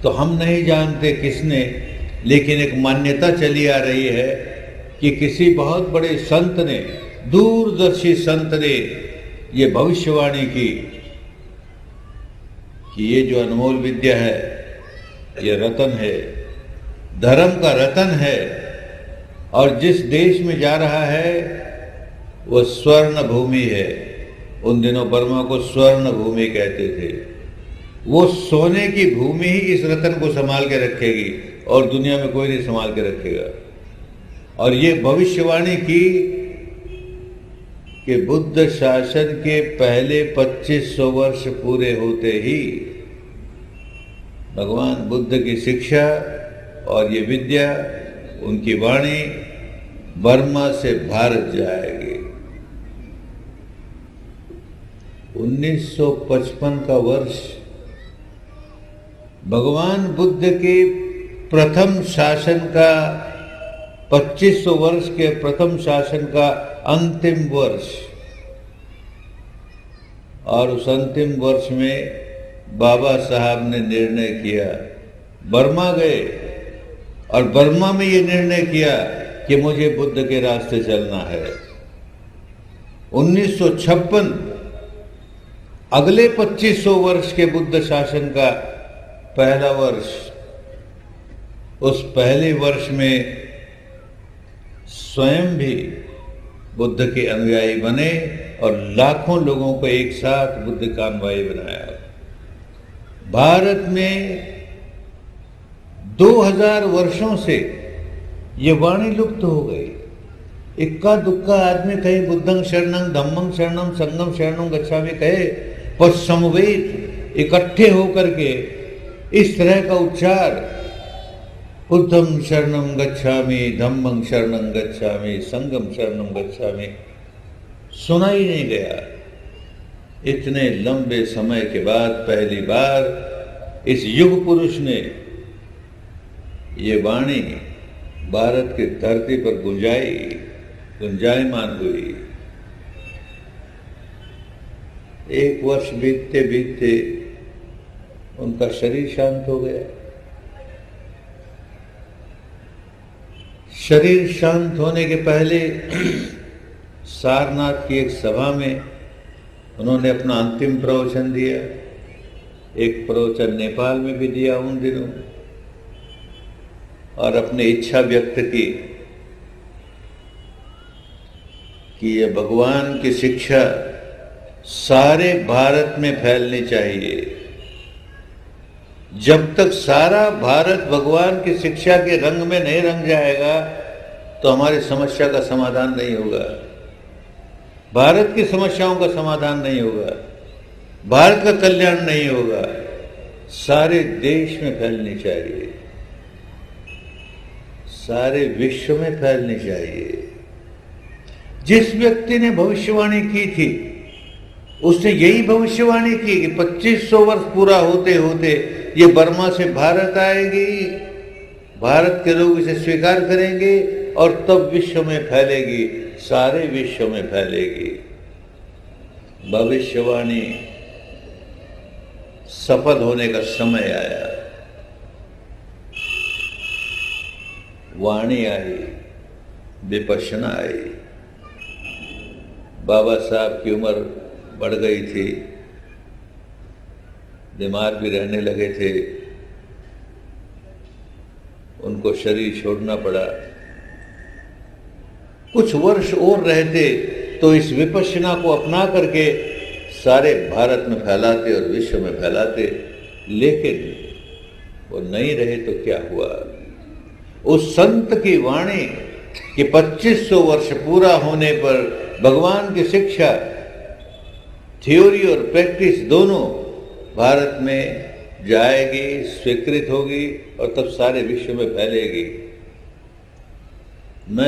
तो हम नहीं जानते किसने, लेकिन एक मान्यता चली आ रही है कि किसी बहुत बड़े संत ने, दूरदर्शी संत ने ये भविष्यवाणी की कि ये जो अनमोल विद्या है ये रतन है, धर्म का रतन है, और जिस देश में जा रहा है वो स्वर्ण भूमि है। उन दिनों बर्मा को स्वर्ण भूमि कहते थे। वो सोने की भूमि ही इस रतन को संभाल के रखेगी और दुनिया में कोई नहीं संभाल के रखेगा। और ये भविष्यवाणी की कि बुद्ध शासन के पहले 2500 वर्ष पूरे होते ही भगवान बुद्ध की शिक्षा और ये विद्या, उनकी वाणी बर्मा से भारत जाएगी। 1955 का वर्ष भगवान बुद्ध के प्रथम शासन का, 2500 वर्ष के प्रथम शासन का अंतिम वर्ष। और उस अंतिम वर्ष में बाबा साहब ने निर्णय किया, बर्मा गए और बर्मा में ये निर्णय किया कि मुझे बुद्ध के रास्ते चलना है। 1956 अगले 2500 वर्ष के बुद्ध शासन का पहला वर्ष। उस पहले वर्ष में स्वयं भी बुद्ध के अनुयायी बने और लाखों लोगों को एक साथ बुद्ध का अनुयायी बनाया। भारत में 2000 वर्षों से ये वाणी लुप्त हो गई। इक्का दुक्का आदमी कहे बुद्धं शरणं धम्मं शरणं संघं शरणं गच्छामि कहे, पर समवेत इकट्ठे होकर के इस तरह का उच्चार बुद्धं शरणं गच्छामि, धम्मं शरणं गच्छामि, संघं शरणं गच्छामि सुना ही नहीं गया। इतने लंबे समय के बाद पहली बार इस युग पुरुष ने ये वाणी भारत की धरती पर गुंजायमान हुई। एक वर्ष बीतते बीतते उनका शरीर शांत हो गया। शरीर शांत होने के पहले सारनाथ की एक सभा में उन्होंने अपना अंतिम प्रवचन दिया। एक प्रवचन नेपाल में भी दिया उन दिनों, और अपनी इच्छा व्यक्त की कि ये भगवान की शिक्षा सारे भारत में फैलनी चाहिए। जब तक सारा भारत भगवान की शिक्षा के रंग में नहीं रंग जाएगा तो हमारी समस्या का समाधान नहीं होगा, भारत की समस्याओं का समाधान नहीं होगा, भारत का कल्याण नहीं होगा। सारे देश में फैलनी चाहिए, सारे विश्व में फैलनी चाहिए। जिस व्यक्ति ने भविष्यवाणी की थी उसने यही भविष्यवाणी की कि 2500 वर्ष पूरा होते होते ये बर्मा से भारत आएगी, भारत के लोग इसे स्वीकार करेंगे और तब विश्व में फैलेगी, सारे विश्व में फैलेगी। भविष्यवाणी सफल होने का समय आया। वाणी आई, विपश्यना आई। बाबा साहब की उम्र बढ़ गई थी, बीमार भी रहने लगे थे, उनको शरीर छोड़ना पड़ा। कुछ वर्ष और रहते तो इस विपश्यना को अपना करके सारे भारत में फैलाते और विश्व में फैलाते, लेकिन वो नहीं रहे तो क्या हुआ। उस संत की वाणी कि 2500 वर्ष पूरा होने पर भगवान की शिक्षा, थ्योरी और प्रैक्टिस दोनों भारत में जाएगी, स्वीकृत होगी और तब सारे विश्व में फैलेगी।